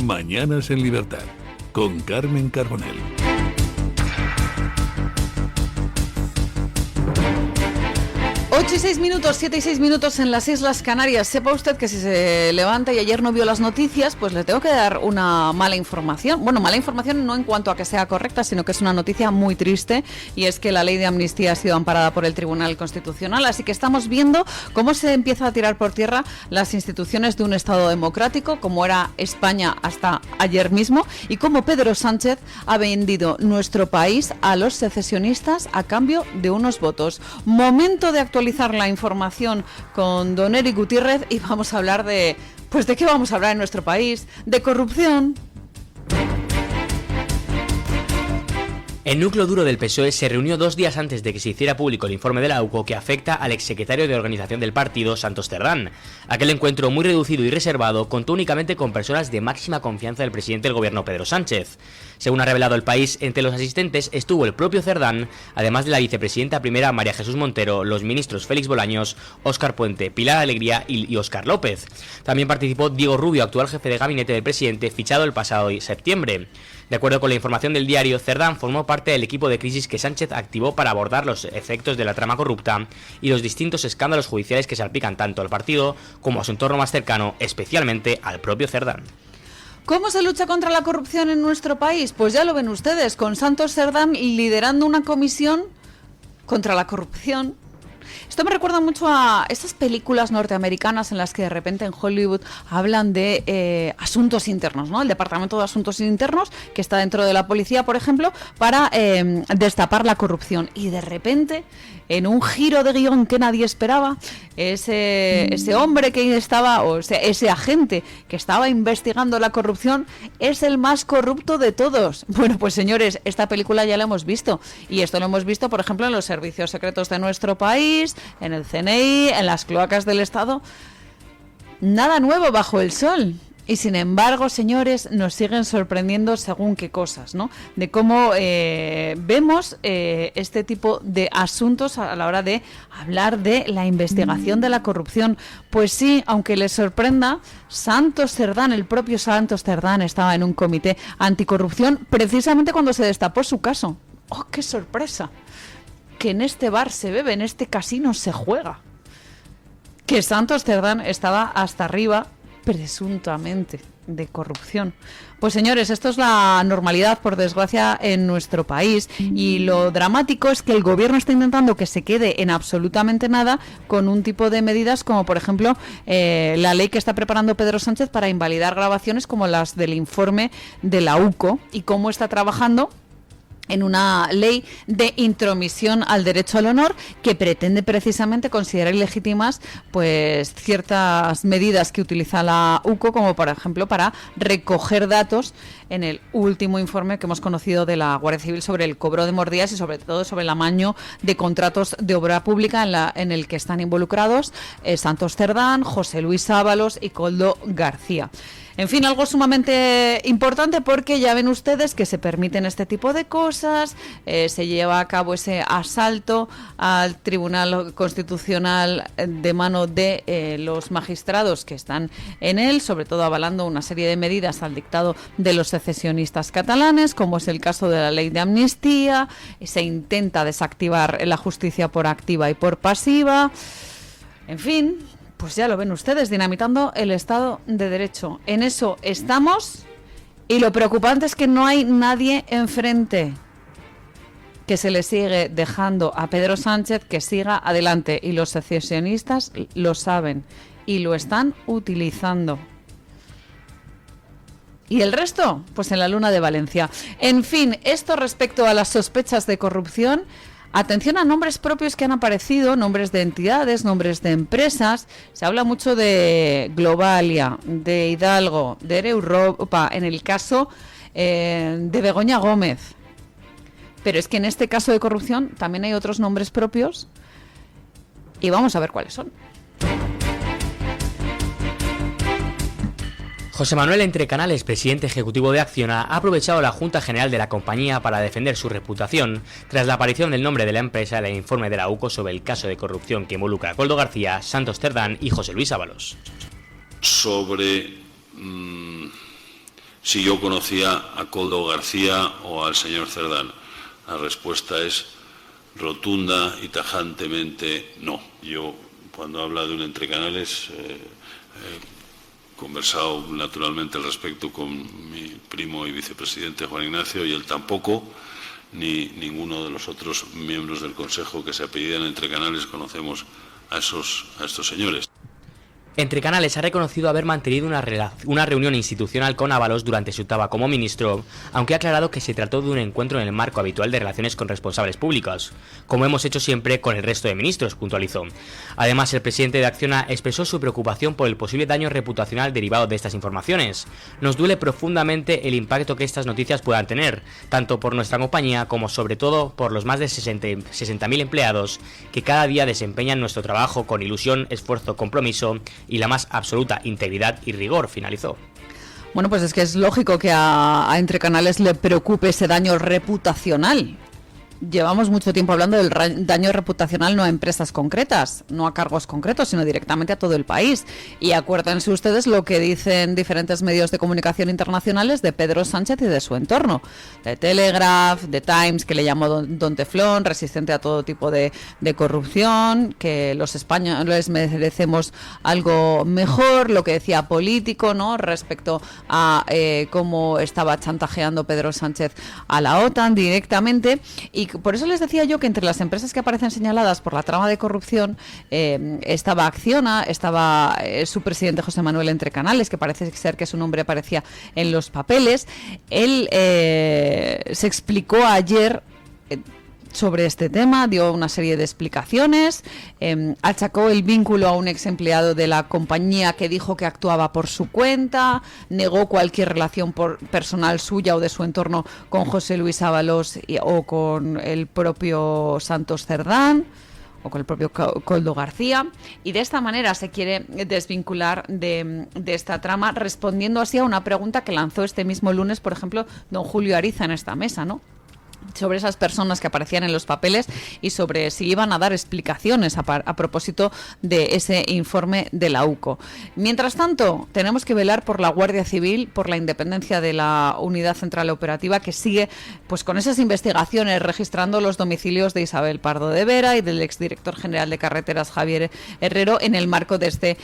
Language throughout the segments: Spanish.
Mañanas en Libertad, con Carmen Carbonell. 8 y 6 minutos, 7 y 6 minutos en las Islas Canarias. Sepa usted que si se levanta y ayer no vio las noticias, pues le tengo que dar una mala información. Bueno, mala información no en cuanto a que sea correcta, sino que es una noticia muy triste, y es que la ley de amnistía ha sido amparada por el Tribunal Constitucional. Así que estamos viendo cómo se empieza a tirar por tierra las instituciones de un Estado democrático, como era España hasta ayer mismo, y cómo Pedro Sánchez ha vendido nuestro país a los secesionistas a cambio de unos votos. Momento de actualizar la información con don Eric Gutiérrez, y vamos a hablar de... Pues ¿de qué vamos a hablar en nuestro país? De corrupción. El núcleo duro del PSOE se reunió 2 días antes de que se hiciera público el informe de la UCO que afecta al exsecretario de organización del partido, Santos Cerdán. Aquel encuentro muy reducido y reservado contó únicamente con personas de máxima confianza del presidente del gobierno, Pedro Sánchez. Según ha revelado El País, entre los asistentes estuvo el propio Cerdán, además de la vicepresidenta primera María Jesús Montero, los ministros Félix Bolaños, Óscar Puente, Pilar Alegría y Óscar López. También participó Diego Rubio, actual jefe de gabinete del presidente, fichado el pasado septiembre. De acuerdo con la información del diario, Cerdán formó parte del equipo de crisis que Sánchez activó para abordar los efectos de la trama corrupta y los distintos escándalos judiciales que salpican tanto al partido como a su entorno más cercano, especialmente al propio Cerdán. ¿Cómo se lucha contra la corrupción en nuestro país? Pues ya lo ven ustedes, con Santos Cerdán liderando una comisión contra la corrupción. Esto me recuerda mucho a esas películas norteamericanas en las que de repente en Hollywood hablan de asuntos internos, ¿no? El Departamento de Asuntos Internos, que está dentro de la policía, por ejemplo, para destapar la corrupción. Y de repente, en un giro de guión que nadie esperaba, ese hombre que estaba, o sea, ese agente que estaba investigando la corrupción, es el más corrupto de todos. Bueno, pues señores, esta película ya la hemos visto. Y esto lo hemos visto, por ejemplo, en los servicios secretos de nuestro país, en el CNI, en las cloacas del Estado. Nada nuevo bajo el sol. Y sin embargo, señores, nos siguen sorprendiendo según qué cosas, ¿no? De cómo vemos este tipo de asuntos a la hora de hablar de la investigación de la corrupción. Pues sí, aunque les sorprenda, Santos Cerdán, el propio Santos Cerdán, estaba en un comité anticorrupción precisamente cuando se destapó su caso. ¡Oh, qué sorpresa! Que en este bar se bebe, en este casino se juega. Que Santos Cerdán estaba hasta arriba, presuntamente, de corrupción. Pues señores, esto es la normalidad, por desgracia, en nuestro país, y lo dramático es que el gobierno está intentando que se quede en absolutamente nada con un tipo de medidas como, por ejemplo, la ley que está preparando Pedro Sánchez para invalidar grabaciones como las del informe de la UCO, y cómo está trabajando en una ley de intromisión al derecho al honor que pretende precisamente considerar ilegítimas pues ciertas medidas que utiliza la UCO, como por ejemplo para recoger datos en el último informe que hemos conocido de la Guardia Civil sobre el cobro de mordías y sobre todo sobre el amaño de contratos de obra pública en el que están involucrados Santos Cerdán, José Luis Ábalos y Koldo García. En fin, algo sumamente importante, porque ya ven ustedes que se permiten este tipo de cosas, se lleva a cabo ese asalto al Tribunal Constitucional de mano de los magistrados que están en él, sobre todo avalando una serie de medidas al dictado de los secesionistas catalanes, como es el caso de la ley de amnistía. Se intenta desactivar la justicia por activa y por pasiva. En fin, pues ya lo ven ustedes, dinamitando el Estado de Derecho. En eso estamos, y lo preocupante es que no hay nadie enfrente, que se le sigue dejando a Pedro Sánchez que siga adelante, y los secesionistas lo saben y lo están utilizando. ¿Y el resto? Pues en la luna de Valencia. En fin, esto respecto a las sospechas de corrupción. Atención a nombres propios que han aparecido, nombres de entidades, nombres de empresas. Se habla mucho de Globalia, de Hidalgo, de Europa, en el caso de Begoña Gómez. Pero es que en este caso de corrupción también hay otros nombres propios, y vamos a ver cuáles son. José Manuel Entrecanales, presidente ejecutivo de Acciona, ha aprovechado la Junta General de la compañía para defender su reputación tras la aparición del nombre de la empresa en el informe de la UCO sobre el caso de corrupción que involucra a Koldo García, Santos Cerdán y José Luis Ábalos. Sobre si yo conocía a Koldo García o al señor Cerdán. La respuesta es rotunda y tajantemente no. Yo, cuando habla de un entrecanales, he conversado naturalmente al respecto con mi primo y vicepresidente Juan Ignacio, y él tampoco, ni ninguno de los otros miembros del Consejo que se apellidan Entrecanales conocemos a estos señores. Entrecanales ha reconocido haber mantenido una reunión institucional con Ábalos durante su etapa como ministro, aunque ha aclarado que se trató de un encuentro en el marco habitual de relaciones con responsables públicos, como hemos hecho siempre con el resto de ministros, puntualizó. Además, el presidente de Acciona expresó su preocupación por el posible daño reputacional derivado de estas informaciones. Nos duele profundamente el impacto que estas noticias puedan tener, tanto por nuestra compañía como sobre todo por los más de 60.000 empleados que cada día desempeñan nuestro trabajo con ilusión, esfuerzo, compromiso y la más absoluta integridad y rigor, finalizó. Bueno, pues es que es lógico que a Entrecanales le preocupe ese daño reputacional. Llevamos mucho tiempo hablando del daño reputacional no a empresas concretas, no a cargos concretos, sino directamente a todo el país. Y acuérdense ustedes lo que dicen diferentes medios de comunicación internacionales de Pedro Sánchez y de su entorno. De Telegraph, de Times, que le llamó Don Teflón, resistente a todo tipo de corrupción, que los españoles merecemos algo mejor, lo que decía Político, ¿no?, respecto a cómo estaba chantajeando Pedro Sánchez a la OTAN directamente. Y por eso les decía yo que entre las empresas que aparecen señaladas por la trama de corrupción estaba Acciona, estaba su presidente José Manuel Entrecanales, que parece ser que su nombre aparecía en los papeles. Él se explicó ayer sobre este tema, dio una serie de explicaciones, achacó el vínculo a un ex empleado de la compañía que dijo que actuaba por su cuenta, negó cualquier relación personal suya o de su entorno con José Luis Ábalos o con el propio Santos Cerdán o con el propio Koldo García, y de esta manera se quiere desvincular de esta trama, respondiendo así a una pregunta que lanzó este mismo lunes, por ejemplo, don Julio Ariza en esta mesa, ¿no?, sobre esas personas que aparecían en los papeles y sobre si iban a dar explicaciones a propósito de ese informe de la UCO. Mientras tanto, tenemos que velar por la Guardia Civil, por la independencia de la Unidad Central Operativa, que sigue pues con esas investigaciones, registrando los domicilios de Isabel Pardo de Vera y del exdirector general de Carreteras Javier Herrero en el marco de este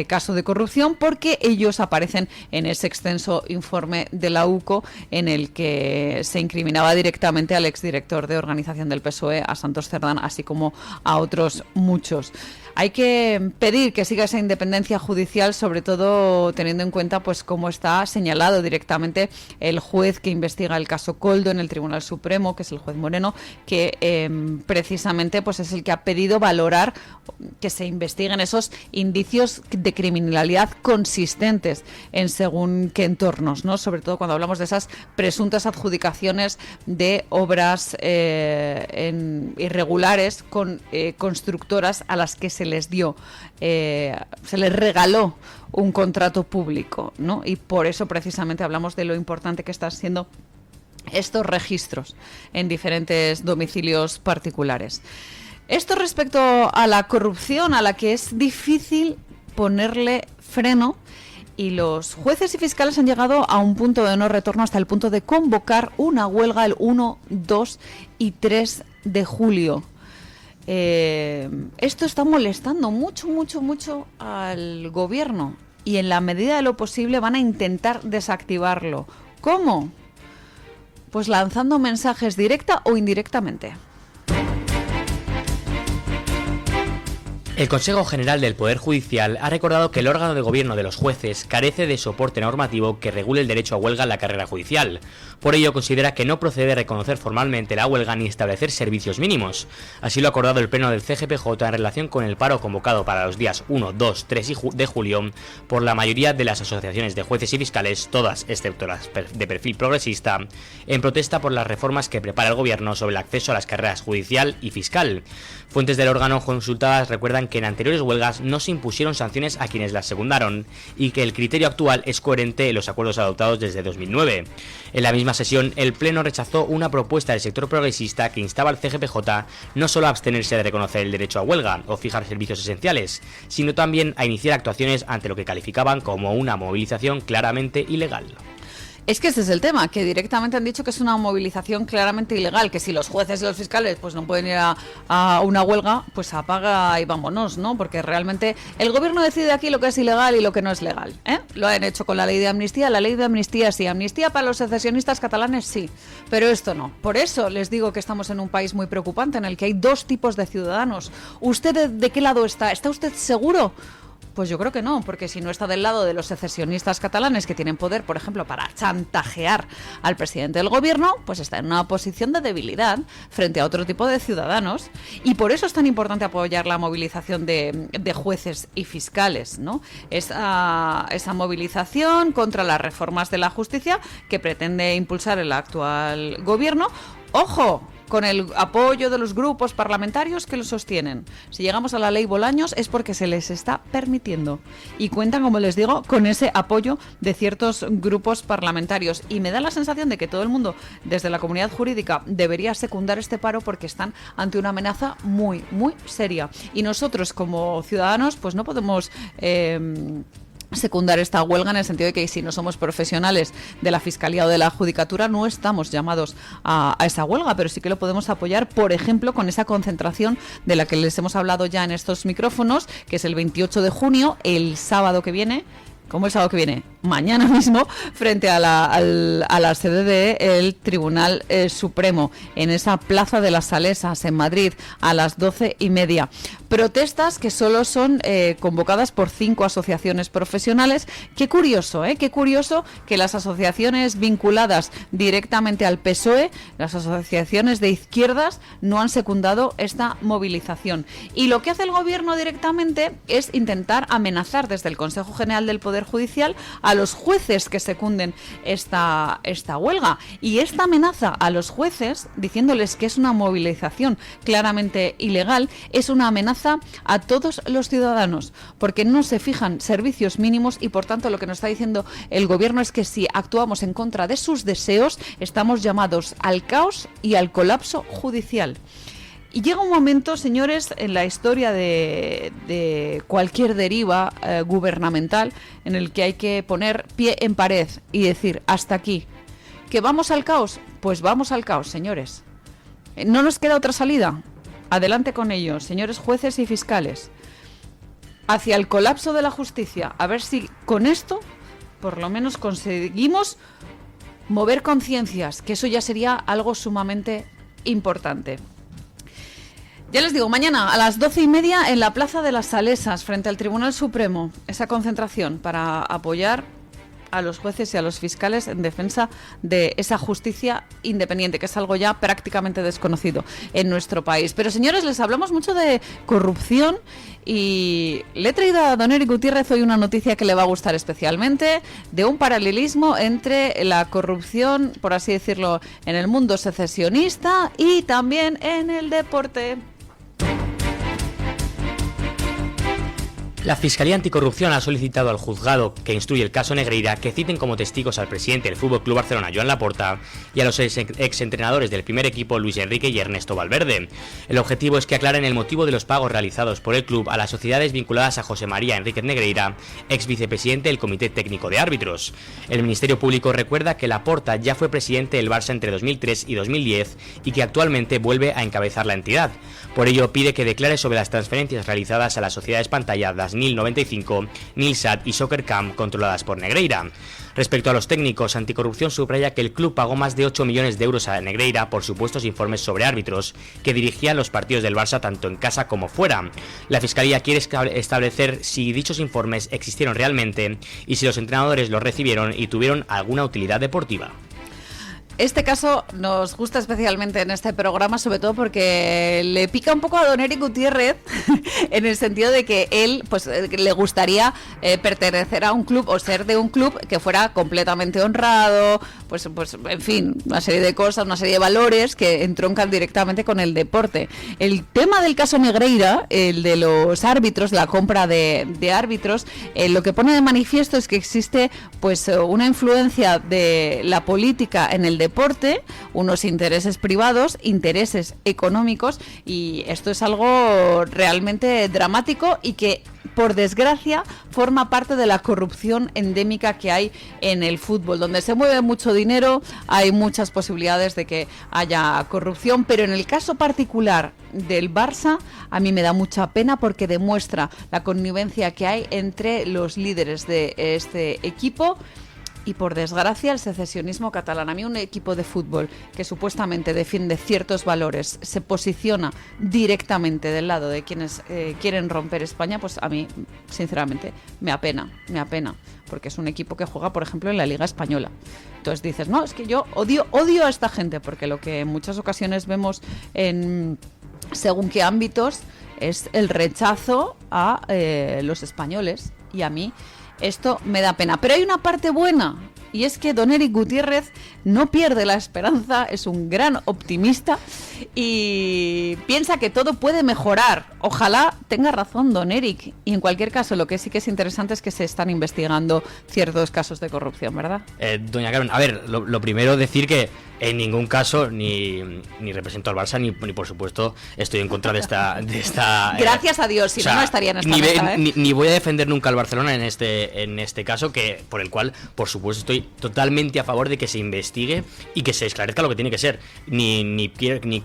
caso de corrupción, porque ellos aparecen en ese extenso informe de la UCO en el que se incriminaba directamente al exdirector de organización del PSOE, a Santos Cerdán, así como a otros muchos. Hay que pedir que siga esa independencia judicial, sobre todo teniendo en cuenta pues cómo está señalado directamente el juez que investiga el caso Koldo en el Tribunal Supremo, que es el juez Moreno, que precisamente pues es el que ha pedido valorar que se investiguen esos indicios de criminalidad consistentes en según qué entornos, ¿no?, sobre todo cuando hablamos de esas presuntas adjudicaciones de obras irregulares con constructoras a las que se les regaló un contrato público, ¿no? Y por eso precisamente hablamos de lo importante que están siendo estos registros en diferentes domicilios particulares. Esto respecto a la corrupción, a la que es difícil ponerle freno, y los jueces y fiscales han llegado a un punto de no retorno, hasta el punto de convocar una huelga el 1, 2 y 3 de julio. Esto está molestando mucho al gobierno, y en la medida de lo posible van a intentar desactivarlo. ¿Cómo? Pues lanzando mensajes directa o indirectamente. El Consejo General del Poder Judicial ha recordado que el órgano de gobierno de los jueces carece de soporte normativo que regule el derecho a huelga en la carrera judicial. Por ello, considera que no procede reconocer formalmente la huelga ni establecer servicios mínimos. Así lo ha acordado el Pleno del CGPJ en relación con el paro convocado para los días 1, 2, 3 de julio por la mayoría de las asociaciones de jueces y fiscales, todas excepto las de perfil progresista, en protesta por las reformas que prepara el gobierno sobre el acceso a las carreras judicial y fiscal. Fuentes del órgano consultadas recuerdan que en anteriores huelgas no se impusieron sanciones a quienes las secundaron y que el criterio actual es coherente en los acuerdos adoptados desde 2009. En la misma sesión, el Pleno rechazó una propuesta del sector progresista que instaba al CGPJ no solo a abstenerse de reconocer el derecho a huelga o fijar servicios esenciales, sino también a iniciar actuaciones ante lo que calificaban como una movilización claramente ilegal. Es que ese es el tema, que directamente han dicho que es una movilización claramente ilegal, que si los jueces y los fiscales pues no pueden ir a una huelga, pues apaga y vámonos, ¿no? Porque realmente el gobierno decide aquí lo que es ilegal y lo que no es legal, ¿eh? Lo han hecho con la ley de amnistía sí, amnistía para los secesionistas catalanes sí, pero esto no. Por eso les digo que estamos en un país muy preocupante en el que hay dos tipos de ciudadanos. ¿Usted de qué lado está? ¿Está usted seguro? Pues yo creo que no, porque si no está del lado de los secesionistas catalanes que tienen poder, por ejemplo, para chantajear al presidente del gobierno, pues está en una posición de debilidad frente a otro tipo de ciudadanos. Y por eso es tan importante apoyar la movilización de jueces y fiscales, ¿no? Esa movilización contra las reformas de la justicia que pretende impulsar el actual gobierno. ¡Ojo! Con el apoyo de los grupos parlamentarios que lo sostienen. Si llegamos a la ley Bolaños es porque se les está permitiendo. Y cuentan, como les digo, con ese apoyo de ciertos grupos parlamentarios. Y me da la sensación de que todo el mundo, desde la comunidad jurídica, debería secundar este paro porque están ante una amenaza muy, muy seria. Y nosotros, como ciudadanos, pues no podemos secundar esta huelga, en el sentido de que si no somos profesionales de la Fiscalía o de la Judicatura no estamos llamados a esa huelga, pero sí que lo podemos apoyar, por ejemplo, con esa concentración de la que les hemos hablado ya en estos micrófonos, que es el 28 de junio, el sábado que viene. ¿Cómo el sábado que viene? Mañana mismo, frente a la sede del Tribunal Supremo, en esa Plaza de las Salesas, en Madrid, a las 12:30. Protestas que solo son convocadas por 5 asociaciones profesionales. Qué curioso, qué curioso que las asociaciones vinculadas directamente al PSOE, las asociaciones de izquierdas, no han secundado esta movilización. Y lo que hace el gobierno directamente es intentar amenazar desde el Consejo General del Poder Judicial a los jueces que secunden esta huelga. Y esta amenaza a los jueces, diciéndoles que es una movilización claramente ilegal, es una amenaza a todos los ciudadanos, porque no se fijan servicios mínimos y, por tanto, lo que nos está diciendo el gobierno es que si actuamos en contra de sus deseos, estamos llamados al caos y al colapso judicial. Y llega un momento, señores, en la historia de cualquier deriva gubernamental en el que hay que poner pie en pared y decir, hasta aquí. ¿Que vamos al caos? Pues vamos al caos, señores. No nos queda otra salida. Adelante con ello, señores jueces y fiscales. Hacia el colapso de la justicia. A ver si con esto, por lo menos, conseguimos mover conciencias, que eso ya sería algo sumamente importante. Ya les digo, mañana a las 12:30 en la Plaza de las Salesas, frente al Tribunal Supremo, esa concentración para apoyar a los jueces y a los fiscales en defensa de esa justicia independiente, que es algo ya prácticamente desconocido en nuestro país. Pero, señores, les hablamos mucho de corrupción y le he traído a don Eric Gutiérrez hoy una noticia que le va a gustar especialmente, de un paralelismo entre la corrupción, por así decirlo, en el mundo secesionista y también en el deporte. La Fiscalía Anticorrupción ha solicitado al juzgado que instruye el caso Negreira que citen como testigos al presidente del FC Barcelona, Joan Laporta, y a los exentrenadores del primer equipo, Luis Enrique y Ernesto Valverde. El objetivo es que aclaren el motivo de los pagos realizados por el club a las sociedades vinculadas a José María Enríquez Negreira, ex vicepresidente del Comité Técnico de Árbitros. El Ministerio Público recuerda que Laporta ya fue presidente del Barça entre 2003 y 2010 y que actualmente vuelve a encabezar la entidad. Por ello pide que declare sobre las transferencias realizadas a las sociedades pantalladas NIL 95, Nilsat y Soccercam controladas por Negreira. Respecto a los técnicos, Anticorrupción subraya que el club pagó más de 8 millones de euros a Negreira por supuestos informes sobre árbitros que dirigían los partidos del Barça tanto en casa como fuera. La Fiscalía quiere establecer si dichos informes existieron realmente y si los entrenadores los recibieron y tuvieron alguna utilidad deportiva. Este caso nos gusta especialmente en este programa, sobre todo porque le pica un poco a don Eric Gutiérrez en el sentido de que él pues le gustaría pertenecer a un club o ser de un club que fuera completamente honrado, pues en fin, una serie de cosas, una serie de valores que entroncan directamente con el deporte. El tema del caso Negreira, el de los árbitros, la compra de árbitros, lo que pone de manifiesto es que existe pues una influencia de la política en el deporte, unos intereses privados, intereses económicos, y esto es algo realmente dramático y que por desgracia, forma parte de la corrupción endémica que hay en el fútbol. Donde se mueve mucho dinero, hay muchas posibilidades de que haya corrupción, pero en el caso particular del Barça, a mí me da mucha pena porque demuestra la connivencia que hay entre los líderes de este equipo y, por desgracia, el secesionismo catalán. A mí un equipo de fútbol que supuestamente defiende ciertos valores se posiciona directamente del lado de quienes quieren romper España, pues a mí, sinceramente, me apena, porque es un equipo que juega, por ejemplo, en la Liga Española. Entonces dices, no, es que yo odio a esta gente, porque lo que en muchas ocasiones vemos en según qué ámbitos es el rechazo a los españoles, y a mí esto me da pena. Pero hay una parte buena, y es que don Eric Gutiérrez no pierde la esperanza, es un gran optimista y piensa que todo puede mejorar. Ojalá tenga razón don Eric, y en cualquier caso lo que sí que es interesante es que se están investigando ciertos casos de corrupción, ¿verdad? Doña Carmen, a ver, lo primero decir que en ningún caso ni represento al Barça ni por supuesto estoy en contra de esta gracias a Dios, si no estaría en esta mesa, ni voy a defender nunca al Barcelona en este caso, que por el cual por supuesto estoy totalmente a favor de que se investigue y que se esclarezca lo que tiene que ser. Ni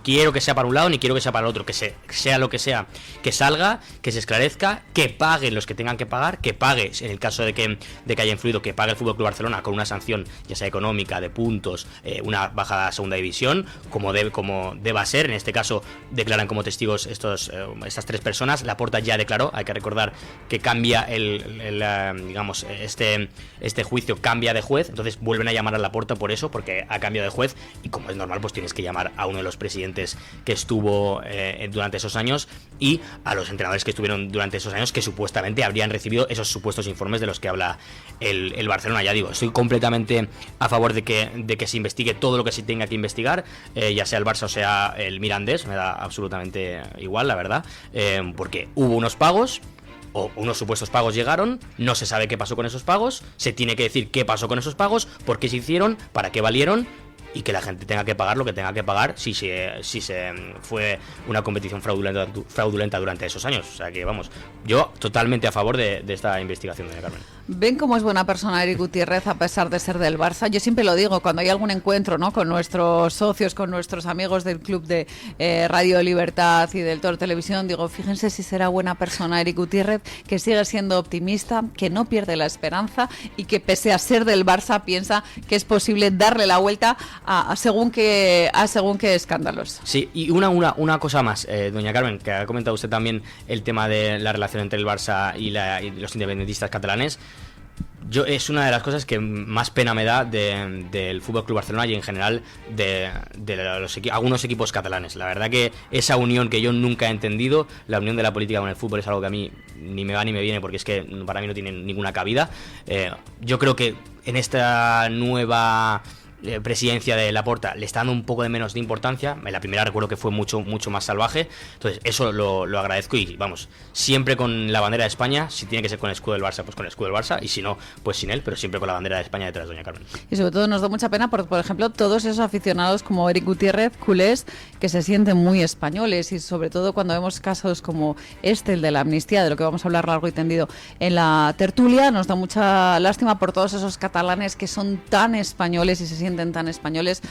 quiero que sea para un lado ni quiero que sea para el otro, que sea lo que sea, que salga, que se esclarezca, que paguen los que tengan que pagar, que pague en el caso de que haya influido, que pague el FC Barcelona con una sanción, ya sea económica, de puntos, una bajada a segunda división, como deba ser. En este caso declaran como testigos estas tres personas. Laporta ya declaró, hay que recordar que cambia digamos este juicio cambia de juez, entonces vuelven a llamar a Laporta por eso, porque ha cambiado de juez, y como es normal pues tienes que llamar a uno de los presidentes que estuvo durante esos años, y a los entrenadores que estuvieron durante esos años, que supuestamente habrían recibido esos supuestos informes de los que habla el Barcelona. Ya digo, estoy completamente a favor de que se investigue todo lo que se tenga que investigar, ya sea el Barça o sea el Mirandés, me da absolutamente igual, la verdad, porque hubo unos pagos, o unos supuestos pagos llegaron, no se sabe qué pasó con esos pagos, se tiene que decir qué pasó con esos pagos, por qué se hicieron, para qué valieron, y que la gente tenga que pagar lo que tenga que pagar si se fue una competición fraudulenta durante esos años. O sea que vamos, yo totalmente a favor de esta investigación, doña Carmen. ¿Ven cómo es buena persona Eric Gutiérrez a pesar de ser del Barça? Yo siempre lo digo, cuando hay algún encuentro, ¿no?, con nuestros socios, con nuestros amigos del club de Radio Libertad y del Toro Televisión, digo, fíjense si será buena persona Eric Gutiérrez, que sigue siendo optimista, que no pierde la esperanza y que pese a ser del Barça piensa que es posible darle la vuelta a según qué escándalos. Sí, y una cosa más, doña Carmen, que ha comentado usted también el tema de la relación entre el Barça y los independentistas catalanes. Es una de las cosas que más pena me da del FC Barcelona y en general de algunos equipos catalanes. La verdad que esa unión que yo nunca he entendido, la unión de la política con el fútbol, es algo que a mí ni me va ni me viene, porque es que para mí no tiene ninguna cabida. Yo creo que en esta nueva presidencia de Laporta le está dando un poco de menos de importancia. En la primera recuerdo que fue mucho más salvaje, entonces eso lo agradezco, y vamos, siempre con la bandera de España. Si tiene que ser con el escudo del Barça, pues con el escudo del Barça, y si no, pues sin él, pero siempre con la bandera de España detrás, doña Carmen. Y sobre todo nos da mucha pena por ejemplo, todos esos aficionados como Eric Gutiérrez, culés, que se sienten muy españoles, y sobre todo cuando vemos casos como el de la amnistía, de lo que vamos a hablar largo y tendido en la tertulia, nos da mucha lástima por todos esos catalanes que son tan españoles y se sienten tan españoles.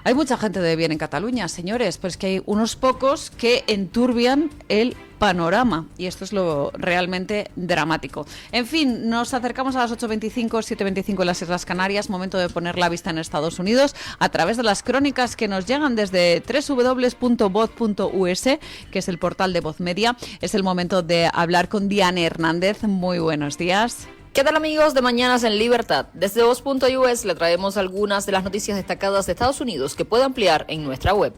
Hay mucha gente de bien en Cataluña, señores, pero es que hay unos pocos que enturbian el panorama, y esto es lo realmente dramático. En fin, nos acercamos a las 8:25, 7:25 en las Islas Canarias, momento de poner la vista en Estados Unidos a través de las crónicas que nos llegan desde www.voz.us, que es el portal de Voz Media. Es el momento de hablar con Diana Hernández. Muy buenos días. ¿Qué tal, amigos de Mañanas en Libertad? Desde Voz.us le traemos algunas de las noticias destacadas de Estados Unidos que puede ampliar en nuestra web.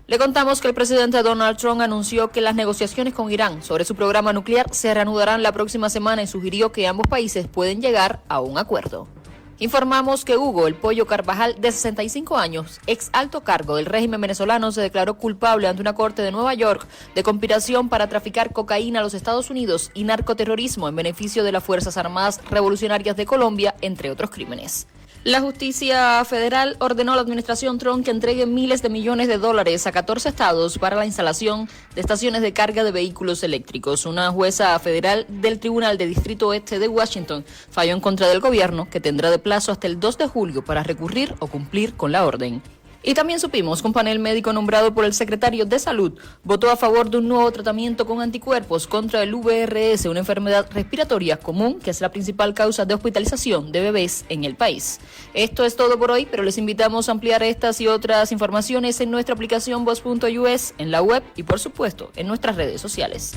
Le contamos que el presidente Donald Trump anunció que las negociaciones con Irán sobre su programa nuclear se reanudarán la próxima semana y sugirió que ambos países pueden llegar a un acuerdo. Informamos que Hugo El Pollo Carvajal, de 65 años, ex alto cargo del régimen venezolano, se declaró culpable ante una corte de Nueva York de conspiración para traficar cocaína a los Estados Unidos y narcoterrorismo en beneficio de las Fuerzas Armadas Revolucionarias de Colombia, entre otros crímenes. La justicia federal ordenó a la administración Trump que entregue miles de millones de dólares a 14 estados para la instalación de estaciones de carga de vehículos eléctricos. Una jueza federal del Tribunal de Distrito Este de Washington falló en contra del gobierno, que tendrá de plazo hasta el 2 de julio para recurrir o cumplir con la orden. Y también supimos que un panel médico nombrado por el secretario de Salud votó a favor de un nuevo tratamiento con anticuerpos contra el VRS, una enfermedad respiratoria común que es la principal causa de hospitalización de bebés en el país. Esto es todo por hoy, pero les invitamos a ampliar estas y otras informaciones en nuestra aplicación Voz.us, en la web y por supuesto en nuestras redes sociales.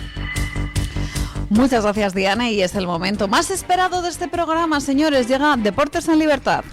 Muchas gracias, Diana, y es el momento más esperado de este programa, señores. Llega Deportes en Libertad.